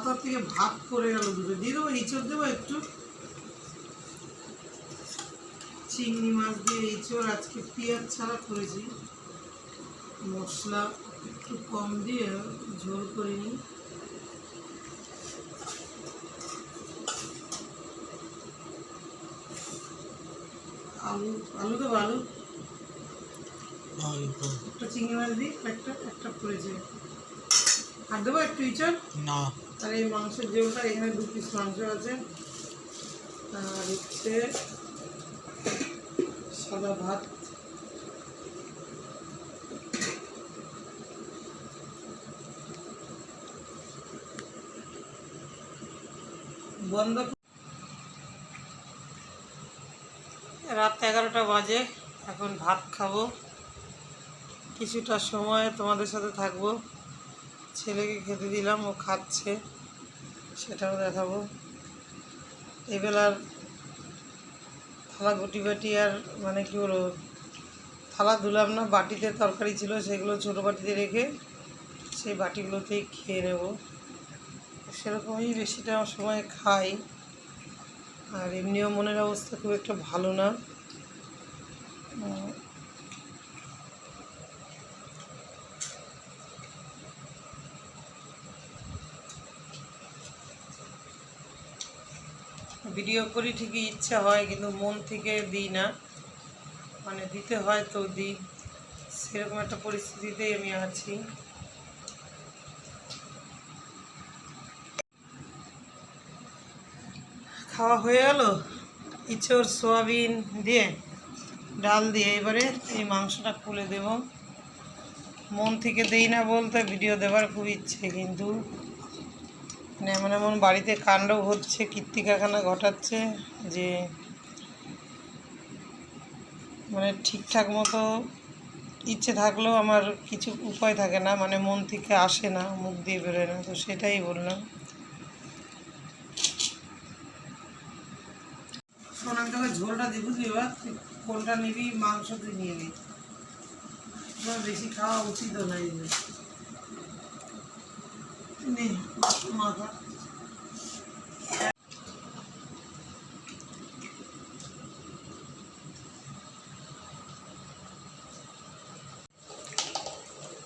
পাতার থেকে ভাত করে গেল দুটো। দিয়ে দেবো ইঁচড়, দেবো একটু চিংড়ি মাছ দিয়ে ইঁচড়। আজকে পেঁয়াজ ছাড়া করেছি, মশলা একটু কম দিয়ে ঝোল করে নিই। আলু দেবো, আলু একটা চিংড়ি মাছ দিই, একটা করেছে। আর দেবো একটু ইঁচড় না। আর এই মাংসের ঝোলটা, এখানে 2 পিস মাংস আছে, আর হচ্ছে সাদা ভাত। বন্ধ। রাত 11টা বাজে, এখন ভাত খাবো। কিছুটা সময় তোমাদের সাথে থাকবো। ছেলেকে খেতে দিলাম, ও খাচ্ছে, সেটাও দেখাবো। এবেলার থালা গুটি বাটি আর মানে কী বলবো, থালা ধুলাম না, বাটিতে তরকারি ছিল, সেগুলো ছোটো বাটিতে রেখে সেই বাটিগুলোতেই খেয়ে নেব। সেরকমই বেশিটা সময় খাই। আর এমনিও মনের অবস্থা খুব একটা ভালো না। ভিডিও করি ঠিকই, ইচ্ছা হয়, কিন্তু মন থেকে দিই না, মানে দিতে হয় তো দিই, সেরকম একটা পরিস্থিতিতেই আমি আছি। খাওয়া হয়ে গেল ইঁচড় সোয়াবিন দিয়ে, ডাল দিয়ে। এবারে এই মাংসটা খুলে দেব। মন থেকে দেই না বলতে ভিডিও দেওয়ার খুব ইচ্ছে, কিন্তু মানে এমন এমন বাড়িতে কাণ্ড হচ্ছে, কীর্তিকাখানা ঘটাচ্ছে যে মানে ঠিকঠাক মতো ইচ্ছে থাকলেও আমার কিছু উপায় থাকে না, মানে মন থেকে আসে না, মুখ দিয়ে বেরোয় না। তো সেটাই বললাম। সোনার তোকে ঝোলটা দিয়ে বুঝলি, এবার কোনটা নিবি, মাংস তুই নিয়ে নি, বেশি খাওয়া উচিত নয়। মাথা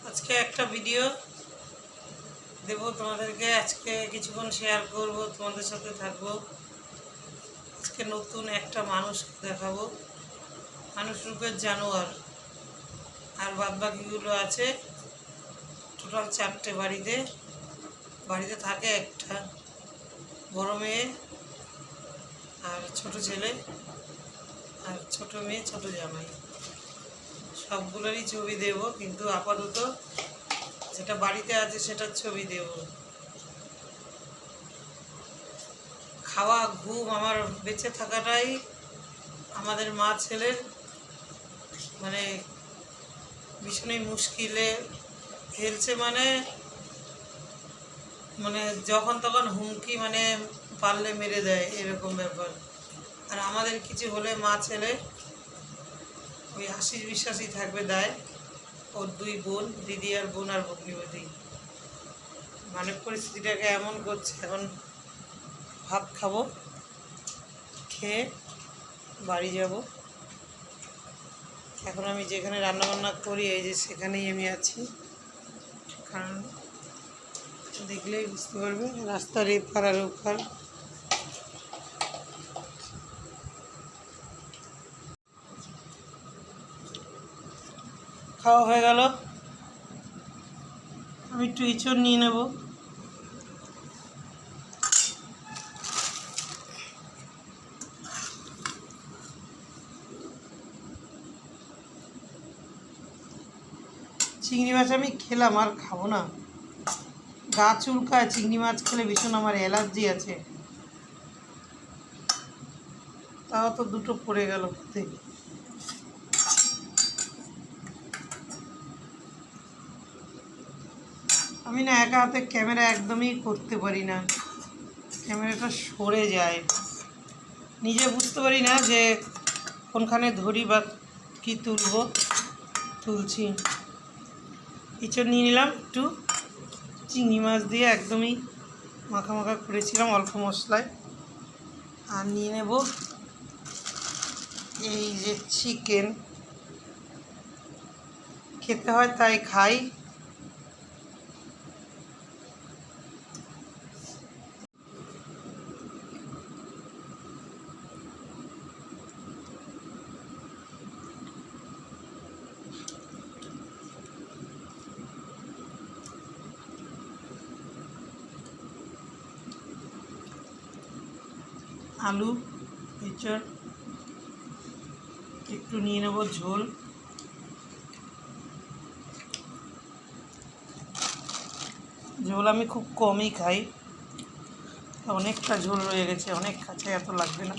আজকে একটা ভিডিও দেব তোমাদেরকে, আজকে কিছুক্ষণ শেয়ার করব, তোমাদের সাথে থাকবো। আজকে নতুন একটা মানুষ দেখাবো, মানুষ রূপের জানোয়ার। আর বাদ বাকিগুলো আছে টোটাল 4টে বাড়িতে থাকে একটা বড় মেয়ে আর ছোট ছেলে আর ছোট মেয়ে, ছোট জামাই। সবগুলোরই ছবি দেব, কিন্তু আপাতত যেটা বাড়িতে আছে সেটার ছবি দেব। খাওয়া, ঘুম, আমার বেঁচে থাকাটাই আমাদের মা ছেলের মানে ভীষণই মুশকিলে ফেলছে। মানে মানে যখন তখন হুমকি, মানে পারলে মেরে দেয়, এরকম ব্যাপার। আর আমাদের কিছু হলে মা ছেলে ওই আশিস বিশ্বাসই থাকবে দায়। ওর 2 বোন, দিদি আর বোন আর ভগ্নিপতি, মানে পরিস্থিতিটাকে এমন করছে। এখন ভাত খাবো, খেয়ে বাড়ি যাব। এখন আমি যেখানে রান্নাবান্না করি, এই যে সেখানেই আমি আছি, কারণ দেখলেই বুঝতে পারবে রাস্তার এপার আর ওপার। খাওয়া হয়ে গেল, আমি একটু ইঁচড় নিয়ে নেব। চিংড়ি মাছ আমি খেলাম, আর খাবো না, গা চুলকায়। চিংড়ি মাছ খেলে ভীষণ আমার অ্যালার্জি আছে। তাও তো 2টো পড়ে গেল। আমি না একা হাতে ক্যামেরা একদমই করতে পারি না, ক্যামেরাটা সরে যায়, নিজে বুঝতে পারি না যে কোনখানে ধরি বা কী তুলছি। ইঁচড় নিয়ে নিলাম একটু চিংড়ি মাছ দিয়ে, একদমই মাখা মাখা করেছিলাম অল্প মশলায়। আর নিয়ে নেব এই যে চিকেন, খেতে হয় তাই খাই। আলু এঁচড় একটু নিয়ে নেব ঝোল। ঝোল আমি খুব কমই খাই, অনেকটা ঝোল রয়ে গেছে, অনেক কাছে এত লাগবে না।